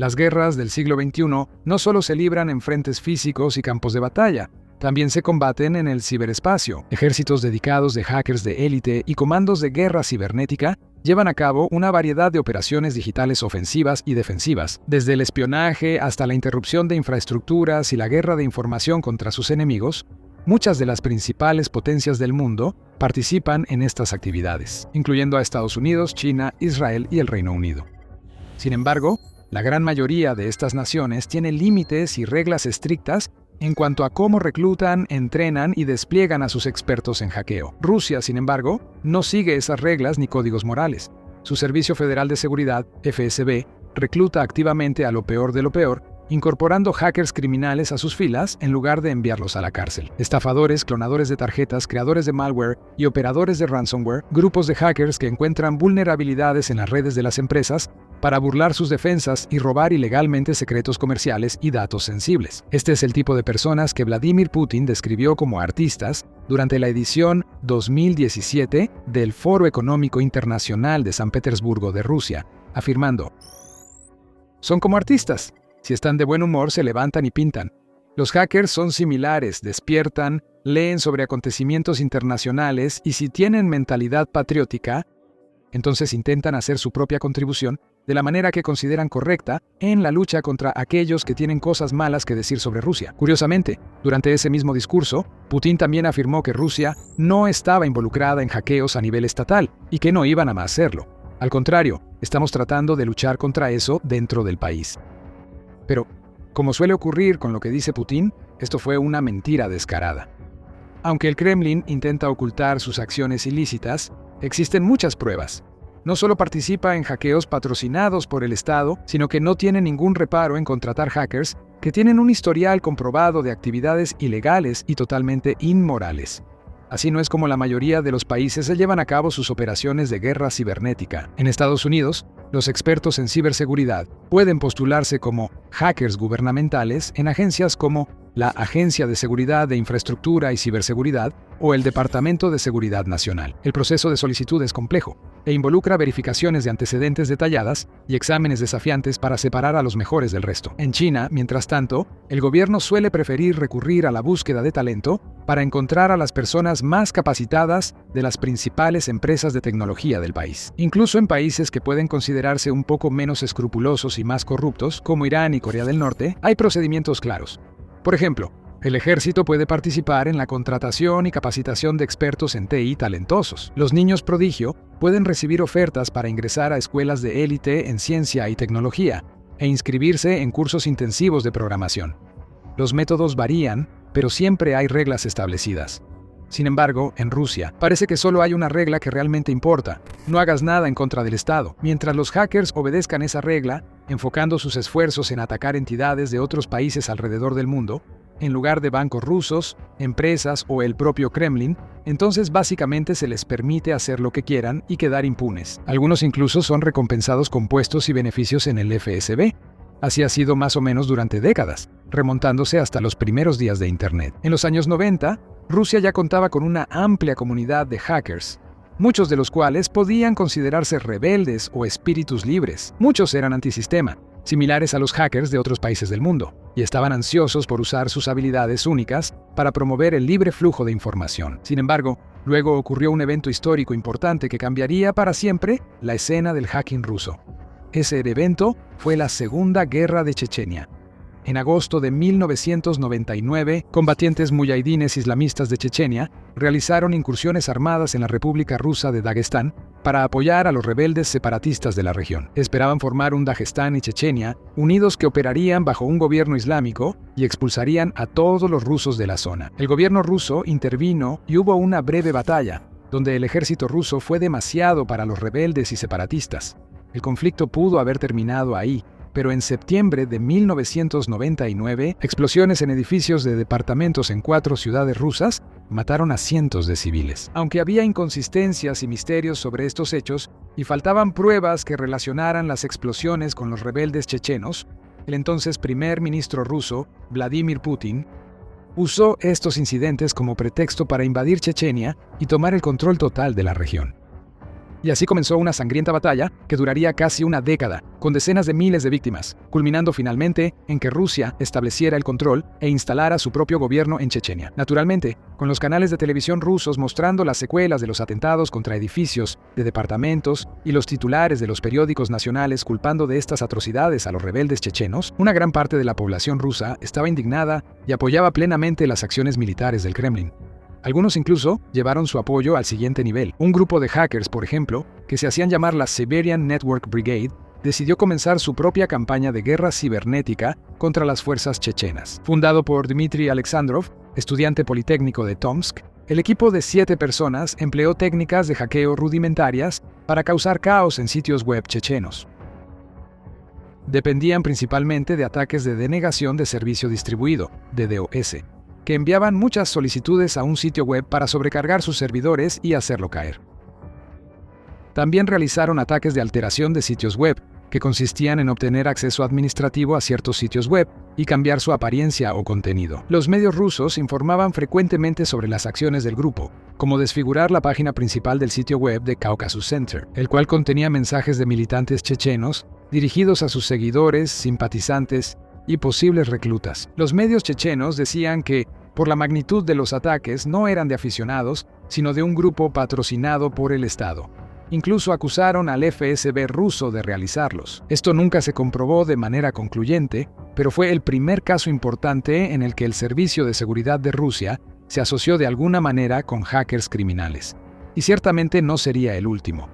Las guerras del siglo XXI no solo se libran en frentes físicos y campos de batalla, también se combaten en el ciberespacio. Ejércitos dedicados de hackers de élite y comandos de guerra cibernética llevan a cabo una variedad de operaciones digitales ofensivas y defensivas, desde el espionaje hasta la interrupción de infraestructuras y la guerra de información contra sus enemigos. Muchas de las principales potencias del mundo participan en estas actividades, incluyendo a Estados Unidos, China, Israel y el Reino Unido. Sin embargo, la gran mayoría de estas naciones tiene límites y reglas estrictas en cuanto a cómo reclutan, entrenan y despliegan a sus expertos en hackeo. Rusia, sin embargo, no sigue esas reglas ni códigos morales. Su Servicio Federal de Seguridad, FSB, recluta activamente a lo peor de lo peor, incorporando hackers criminales a sus filas en lugar de enviarlos a la cárcel. Estafadores, clonadores de tarjetas, creadores de malware y operadores de ransomware, grupos de hackers que encuentran vulnerabilidades en las redes de las empresas para burlar sus defensas y robar ilegalmente secretos comerciales y datos sensibles. Este es el tipo de personas que Vladimir Putin describió como artistas durante la edición 2017 del Foro Económico Internacional de San Petersburgo de Rusia, afirmando: "Son como artistas. Si están de buen humor, se levantan y pintan. Los hackers son similares, despiertan, leen sobre acontecimientos internacionales y si tienen mentalidad patriótica, entonces intentan hacer su propia contribución de la manera que consideran correcta en la lucha contra aquellos que tienen cosas malas que decir sobre Rusia". Curiosamente, durante ese mismo discurso, Putin también afirmó que Rusia no estaba involucrada en hackeos a nivel estatal y que no iban a hacerlo. Al contrario, estamos tratando de luchar contra eso dentro del país. Pero, como suele ocurrir con lo que dice Putin, esto fue una mentira descarada. Aunque el Kremlin intenta ocultar sus acciones ilícitas, existen muchas pruebas. No solo participa en hackeos patrocinados por el Estado, sino que no tiene ningún reparo en contratar hackers que tienen un historial comprobado de actividades ilegales y totalmente inmorales. Así no es como la mayoría de los países se llevan a cabo sus operaciones de guerra cibernética. En Estados Unidos, los expertos en ciberseguridad pueden postularse como hackers gubernamentales en agencias como la Agencia de Seguridad de Infraestructura y Ciberseguridad o el Departamento de Seguridad Nacional. El proceso de solicitud es complejo e involucra verificaciones de antecedentes detalladas y exámenes desafiantes para separar a los mejores del resto. En China, mientras tanto, el gobierno suele preferir recurrir a la búsqueda de talento para encontrar a las personas más capacitadas de las principales empresas de tecnología del país. Incluso en países que pueden considerarse un poco menos escrupulosos y más corruptos, como Irán y Corea del Norte, hay procedimientos claros. Por ejemplo, el ejército puede participar en la contratación y capacitación de expertos en TI talentosos. Los niños prodigio pueden recibir ofertas para ingresar a escuelas de élite en ciencia y tecnología e inscribirse en cursos intensivos de programación. Los métodos varían, pero siempre hay reglas establecidas. Sin embargo, en Rusia, parece que solo hay una regla que realmente importa: no hagas nada en contra del Estado. Mientras los hackers obedezcan esa regla, enfocando sus esfuerzos en atacar entidades de otros países alrededor del mundo, en lugar de bancos rusos, empresas o el propio Kremlin, entonces básicamente se les permite hacer lo que quieran y quedar impunes. Algunos incluso son recompensados con puestos y beneficios en el FSB. Así ha sido más o menos durante décadas, remontándose hasta los primeros días de Internet. En los años 90, Rusia ya contaba con una amplia comunidad de hackers, muchos de los cuales podían considerarse rebeldes o espíritus libres. Muchos eran antisistema, similares a los hackers de otros países del mundo, y estaban ansiosos por usar sus habilidades únicas para promover el libre flujo de información. Sin embargo, luego ocurrió un evento histórico importante que cambiaría para siempre la escena del hacking ruso. Ese evento fue la Segunda Guerra de Chechenia. En agosto de 1999, combatientes muyahidines islamistas de Chechenia realizaron incursiones armadas en la República Rusa de Dagestán para apoyar a los rebeldes separatistas de la región. Esperaban formar un Dagestán y Chechenia unidos que operarían bajo un gobierno islámico y expulsarían a todos los rusos de la zona. El gobierno ruso intervino y hubo una breve batalla, donde el ejército ruso fue demasiado para los rebeldes y separatistas. El conflicto pudo haber terminado ahí, pero en septiembre de 1999, explosiones en edificios de departamentos en 4 ciudades rusas mataron a cientos de civiles. Aunque había inconsistencias y misterios sobre estos hechos y faltaban pruebas que relacionaran las explosiones con los rebeldes chechenos, el entonces primer ministro ruso, Vladimir Putin, usó estos incidentes como pretexto para invadir Chechenia y tomar el control total de la región. Y así comenzó una sangrienta batalla que duraría casi una década, con decenas de miles de víctimas, culminando finalmente en que Rusia estableciera el control e instalara su propio gobierno en Chechenia. Naturalmente, con los canales de televisión rusos mostrando las secuelas de los atentados contra edificios, de departamentos y los titulares de los periódicos nacionales culpando de estas atrocidades a los rebeldes chechenos, una gran parte de la población rusa estaba indignada y apoyaba plenamente las acciones militares del Kremlin. Algunos incluso llevaron su apoyo al siguiente nivel. Un grupo de hackers, por ejemplo, que se hacían llamar la Siberian Network Brigade, decidió comenzar su propia campaña de guerra cibernética contra las fuerzas chechenas. Fundado por Dmitry Alexandrov, estudiante politécnico de Tomsk, el equipo de 7 personas empleó técnicas de hackeo rudimentarias para causar caos en sitios web chechenos. Dependían principalmente de ataques de denegación de servicio distribuido, DDoS, que enviaban muchas solicitudes a un sitio web para sobrecargar sus servidores y hacerlo caer. También realizaron ataques de alteración de sitios web, que consistían en obtener acceso administrativo a ciertos sitios web y cambiar su apariencia o contenido. Los medios rusos informaban frecuentemente sobre las acciones del grupo, como desfigurar la página principal del sitio web de Caucasus Center, el cual contenía mensajes de militantes chechenos dirigidos a sus seguidores, simpatizantes y posibles reclutas. Los medios chechenos decían que, por la magnitud de los ataques, no eran de aficionados, sino de un grupo patrocinado por el Estado. Incluso acusaron al FSB ruso de realizarlos. Esto nunca se comprobó de manera concluyente, pero fue el primer caso importante en el que el Servicio de Seguridad de Rusia se asoció de alguna manera con hackers criminales. Y ciertamente no sería el último.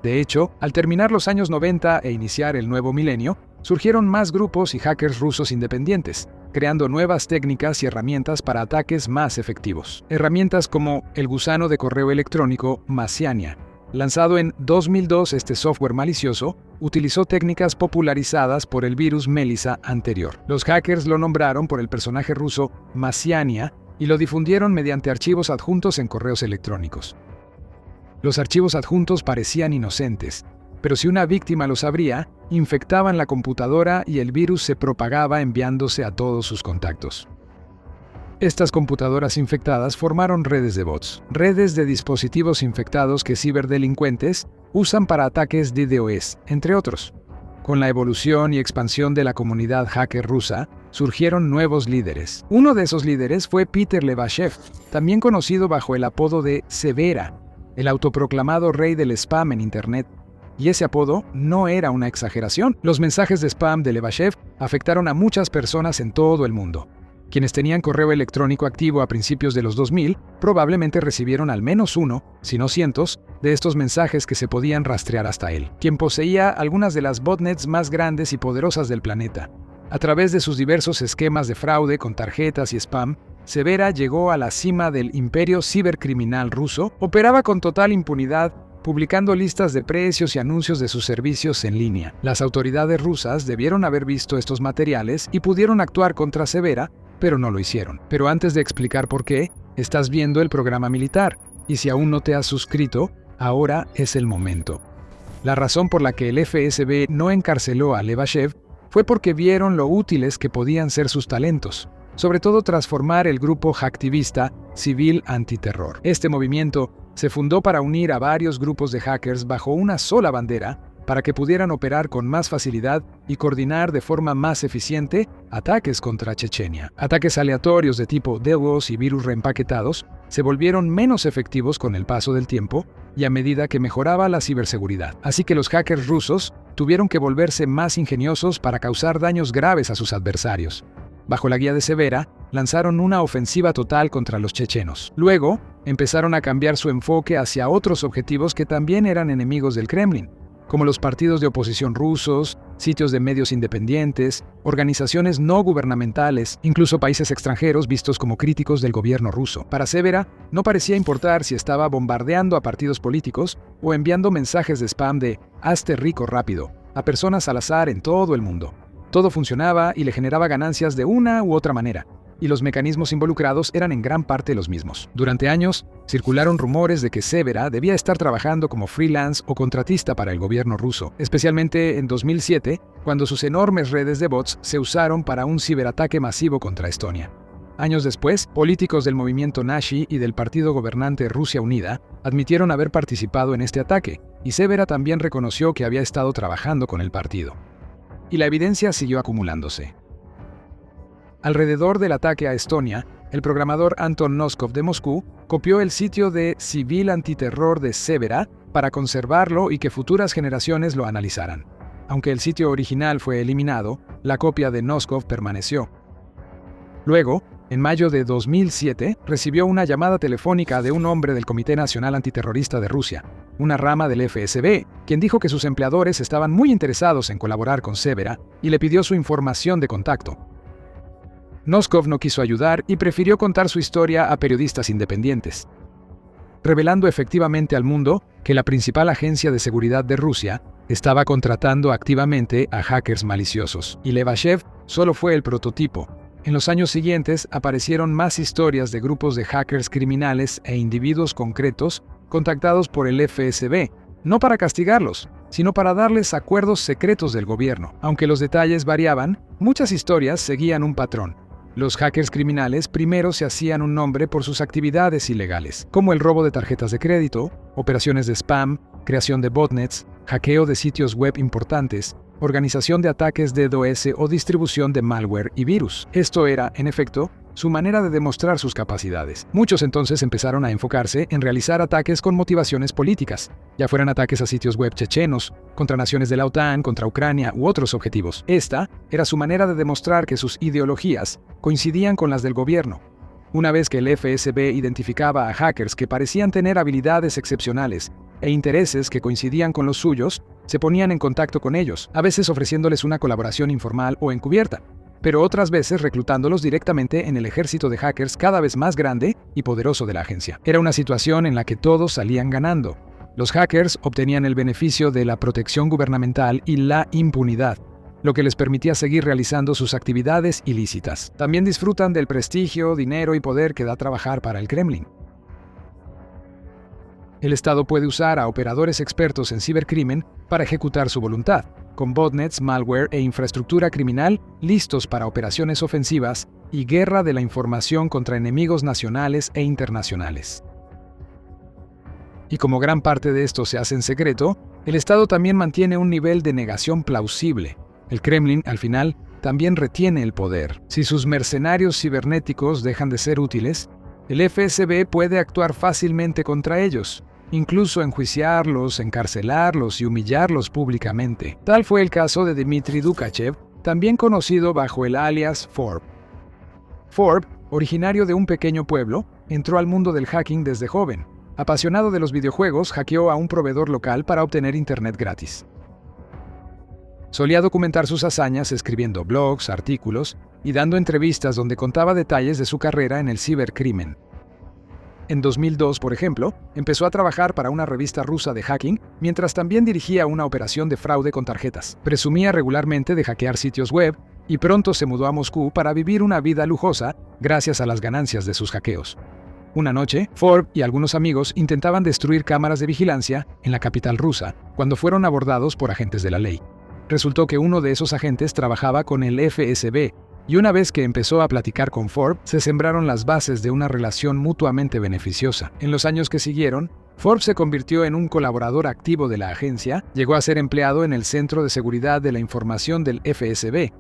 De hecho, al terminar los años 90 e iniciar el nuevo milenio, surgieron más grupos y hackers rusos independientes, creando nuevas técnicas y herramientas para ataques más efectivos. Herramientas como el gusano de correo electrónico Masiania. Lanzado en 2002, este software malicioso utilizó técnicas popularizadas por el virus Melissa anterior. Los hackers lo nombraron por el personaje ruso Masiania y lo difundieron mediante archivos adjuntos en correos electrónicos. Los archivos adjuntos parecían inocentes, pero si una víctima los abría, infectaban la computadora y el virus se propagaba enviándose a todos sus contactos. Estas computadoras infectadas formaron redes de bots, redes de dispositivos infectados que ciberdelincuentes usan para ataques DDoS, entre otros. Con la evolución y expansión de la comunidad hacker rusa, surgieron nuevos líderes. Uno de esos líderes fue Peter Levashev, también conocido bajo el apodo de Severa, el autoproclamado rey del spam en Internet. Y ese apodo no era una exageración. Los mensajes de spam de Levashev afectaron a muchas personas en todo el mundo. Quienes tenían correo electrónico activo a principios de los 2000 probablemente recibieron al menos uno, si no cientos, de estos mensajes que se podían rastrear hasta él, quien poseía algunas de las botnets más grandes y poderosas del planeta. A través de sus diversos esquemas de fraude con tarjetas y spam, Severa llegó a la cima del imperio cibercriminal ruso, operaba con total impunidad, publicando listas de precios y anuncios de sus servicios en línea. Las autoridades rusas debieron haber visto estos materiales y pudieron actuar contra Severa, pero no lo hicieron. Pero antes de explicar por qué, estás viendo el programa militar, y si aún no te has suscrito, ahora es el momento. La razón por la que el FSB no encarceló a Levashev fue porque vieron lo útiles que podían ser sus talentos, sobre todo tras formar el grupo hacktivista Civil Antiterror. Este movimiento se fundó para unir a varios grupos de hackers bajo una sola bandera para que pudieran operar con más facilidad y coordinar de forma más eficiente ataques contra Chechenia. Ataques aleatorios de tipo DDoS y virus reempaquetados se volvieron menos efectivos con el paso del tiempo y a medida que mejoraba la ciberseguridad. Así que los hackers rusos tuvieron que volverse más ingeniosos para causar daños graves a sus adversarios. Bajo la guía de Severa, lanzaron una ofensiva total contra los chechenos. Luego, empezaron a cambiar su enfoque hacia otros objetivos que también eran enemigos del Kremlin, como los partidos de oposición rusos, sitios de medios independientes, organizaciones no gubernamentales, incluso países extranjeros vistos como críticos del gobierno ruso. Para Severa, no parecía importar si estaba bombardeando a partidos políticos o enviando mensajes de spam de «hazte rico rápido» a personas al azar en todo el mundo. Todo funcionaba y le generaba ganancias de una u otra manera, y los mecanismos involucrados eran en gran parte los mismos. Durante años, circularon rumores de que Severa debía estar trabajando como freelance o contratista para el gobierno ruso, especialmente en 2007, cuando sus enormes redes de bots se usaron para un ciberataque masivo contra Estonia. Años después, políticos del movimiento Nashi y del partido gobernante Rusia Unida admitieron haber participado en este ataque, y Severa también reconoció que había estado trabajando con el partido. Y la evidencia siguió acumulándose. Alrededor del ataque a Estonia, el programador Anton Noskov de Moscú copió el sitio de Civil Antiterror de Severa para conservarlo y que futuras generaciones lo analizaran. Aunque el sitio original fue eliminado, la copia de Noskov permaneció. Luego, en mayo de 2007, recibió una llamada telefónica de un hombre del Comité Nacional Antiterrorista de Rusia, una rama del FSB, quien dijo que sus empleadores estaban muy interesados en colaborar con Severa y le pidió su información de contacto. Noskov no quiso ayudar y prefirió contar su historia a periodistas independientes, revelando efectivamente al mundo que la principal agencia de seguridad de Rusia estaba contratando activamente a hackers maliciosos, y Levashev solo fue el prototipo. En los años siguientes aparecieron más historias de grupos de hackers criminales e individuos concretos contactados por el FSB, no para castigarlos, sino para darles acuerdos secretos del gobierno. Aunque los detalles variaban, muchas historias seguían un patrón. Los hackers criminales primero se hacían un nombre por sus actividades ilegales, como el robo de tarjetas de crédito, operaciones de spam, creación de botnets, hackeo de sitios web importantes, organización de ataques de DOS o distribución de malware y virus. Esto era, en efecto, su manera de demostrar sus capacidades. Muchos entonces empezaron a enfocarse en realizar ataques con motivaciones políticas, ya fueran ataques a sitios web chechenos, contra naciones de la OTAN, contra Ucrania u otros objetivos. Esta era su manera de demostrar que sus ideologías coincidían con las del gobierno. Una vez que el FSB identificaba a hackers que parecían tener habilidades excepcionales e intereses que coincidían con los suyos, se ponían en contacto con ellos, a veces ofreciéndoles una colaboración informal o encubierta, pero otras veces reclutándolos directamente en el ejército de hackers cada vez más grande y poderoso de la agencia. Era una situación en la que todos salían ganando. Los hackers obtenían el beneficio de la protección gubernamental y la impunidad, lo que les permitía seguir realizando sus actividades ilícitas. También disfrutan del prestigio, dinero y poder que da trabajar para el Kremlin. El Estado puede usar a operadores expertos en cibercrimen para ejecutar su voluntad, con botnets, malware e infraestructura criminal listos para operaciones ofensivas y guerra de la información contra enemigos nacionales e internacionales. Y como gran parte de esto se hace en secreto, el Estado también mantiene un nivel de negación plausible. El Kremlin, al final, también retiene el poder. Si sus mercenarios cibernéticos dejan de ser útiles, el FSB puede actuar fácilmente contra ellos, incluso enjuiciarlos, encarcelarlos y humillarlos públicamente. Tal fue el caso de Dmitry Dukachev, también conocido bajo el alias Forb. Forb, originario de un pequeño pueblo, entró al mundo del hacking desde joven. Apasionado de los videojuegos, hackeó a un proveedor local para obtener internet gratis. Solía documentar sus hazañas escribiendo blogs, artículos y dando entrevistas donde contaba detalles de su carrera en el cibercrimen. En 2002, por ejemplo, empezó a trabajar para una revista rusa de hacking, mientras también dirigía una operación de fraude con tarjetas. Presumía regularmente de hackear sitios web y pronto se mudó a Moscú para vivir una vida lujosa gracias a las ganancias de sus hackeos. Una noche, Forb y algunos amigos intentaban destruir cámaras de vigilancia en la capital rusa cuando fueron abordados por agentes de la ley. Resultó que uno de esos agentes trabajaba con el FSB, y una vez que empezó a platicar con Forb, se sembraron las bases de una relación mutuamente beneficiosa. En los años que siguieron, Forb se convirtió en un colaborador activo de la agencia, llegó a ser empleado en el Centro de Seguridad de la Información del FSB,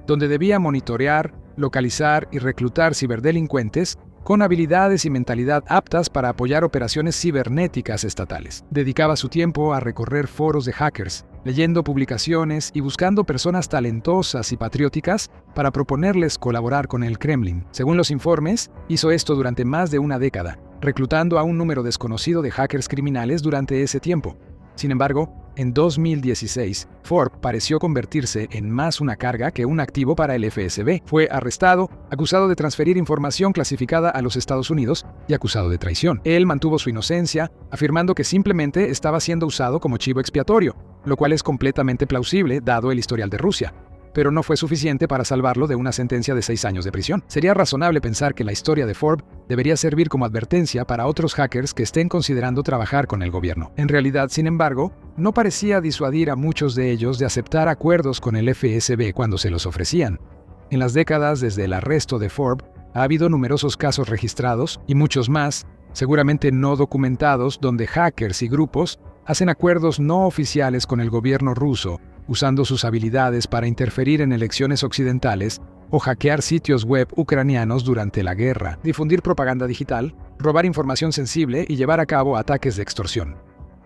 donde debía monitorear, localizar y reclutar ciberdelincuentes con habilidades y mentalidad aptas para apoyar operaciones cibernéticas estatales. Dedicaba su tiempo a recorrer foros de hackers, leyendo publicaciones y buscando personas talentosas y patrióticas para proponerles colaborar con el Kremlin. Según los informes, hizo esto durante más de una década, reclutando a un número desconocido de hackers criminales durante ese tiempo. Sin embargo, en 2016, Forb pareció convertirse en más una carga que un activo para el FSB. Fue arrestado, acusado de transferir información clasificada a los Estados Unidos y acusado de traición. Él mantuvo su inocencia, afirmando que simplemente estaba siendo usado como chivo expiatorio, lo cual es completamente plausible dado el historial de Rusia, pero no fue suficiente para salvarlo de una sentencia de 6 años de prisión. Sería razonable pensar que la historia de Forb debería servir como advertencia para otros hackers que estén considerando trabajar con el gobierno. En realidad, sin embargo, no parecía disuadir a muchos de ellos de aceptar acuerdos con el FSB cuando se los ofrecían. En las décadas desde el arresto de Forbes, ha habido numerosos casos registrados y muchos más, seguramente no documentados, donde hackers y grupos hacen acuerdos no oficiales con el gobierno ruso, usando sus habilidades para interferir en elecciones occidentales o hackear sitios web ucranianos durante la guerra, difundir propaganda digital, robar información sensible y llevar a cabo ataques de extorsión.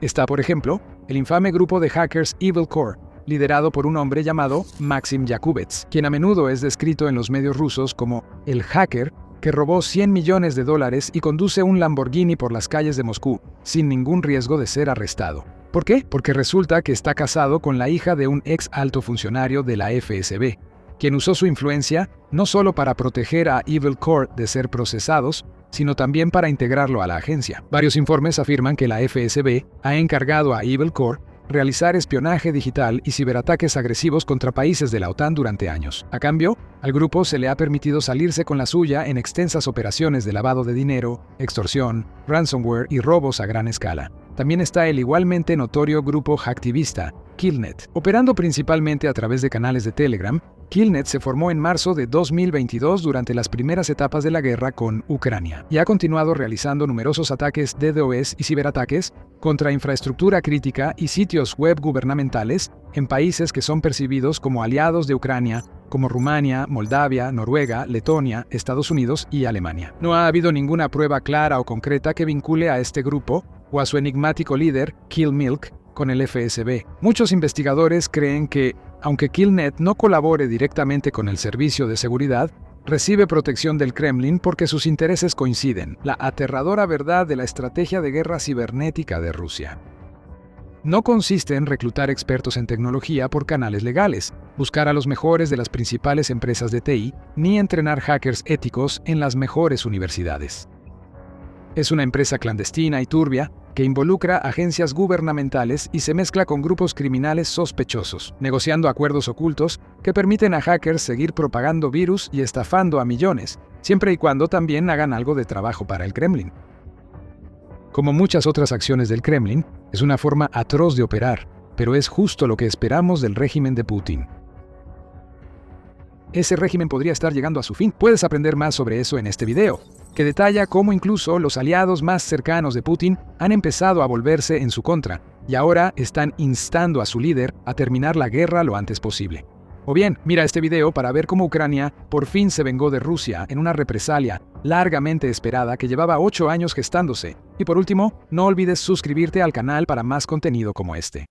Está, por ejemplo, el infame grupo de hackers Evil Core, liderado por un hombre llamado Maxim Yakubets, quien a menudo es descrito en los medios rusos como el hacker que robó $100 millones y conduce un Lamborghini por las calles de Moscú, sin ningún riesgo de ser arrestado. ¿Por qué? Porque resulta que está casado con la hija de un ex alto funcionario de la FSB, quien usó su influencia no solo para proteger a Evil Core de ser procesados, sino también para integrarlo a la agencia. Varios informes afirman que la FSB ha encargado a Evil Core realizar espionaje digital y ciberataques agresivos contra países de la OTAN durante años. A cambio, al grupo se le ha permitido salirse con la suya en extensas operaciones de lavado de dinero, extorsión, ransomware y robos a gran escala. También está el igualmente notorio grupo hacktivista, Killnet. Operando principalmente a través de canales de Telegram, Killnet se formó en marzo de 2022 durante las primeras etapas de la guerra con Ucrania y ha continuado realizando numerosos ataques DDoS y ciberataques contra infraestructura crítica y sitios web gubernamentales en países que son percibidos como aliados de Ucrania, como Rumania, Moldavia, Noruega, Letonia, Estados Unidos y Alemania. No ha habido ninguna prueba clara o concreta que vincule a este grupo o a su enigmático líder, Killmilk, con el FSB. Muchos investigadores creen que, aunque Killnet no colabore directamente con el servicio de seguridad, recibe protección del Kremlin porque sus intereses coinciden. La aterradora verdad de la estrategia de guerra cibernética de Rusia no consiste en reclutar expertos en tecnología por canales legales, buscar a los mejores de las principales empresas de TI, ni entrenar hackers éticos en las mejores universidades. Es una empresa clandestina y turbia que involucra agencias gubernamentales y se mezcla con grupos criminales sospechosos, negociando acuerdos ocultos que permiten a hackers seguir propagando virus y estafando a millones, siempre y cuando también hagan algo de trabajo para el Kremlin. Como muchas otras acciones del Kremlin, es una forma atroz de operar, pero es justo lo que esperamos del régimen de Putin. Ese régimen podría estar llegando a su fin. Puedes aprender más sobre eso en este video, que detalla cómo incluso los aliados más cercanos de Putin han empezado a volverse en su contra y ahora están instando a su líder a terminar la guerra lo antes posible. O bien, mira este video para ver cómo Ucrania por fin se vengó de Rusia en una represalia largamente esperada que llevaba 8 años gestándose. Y por último, no olvides suscribirte al canal para más contenido como este.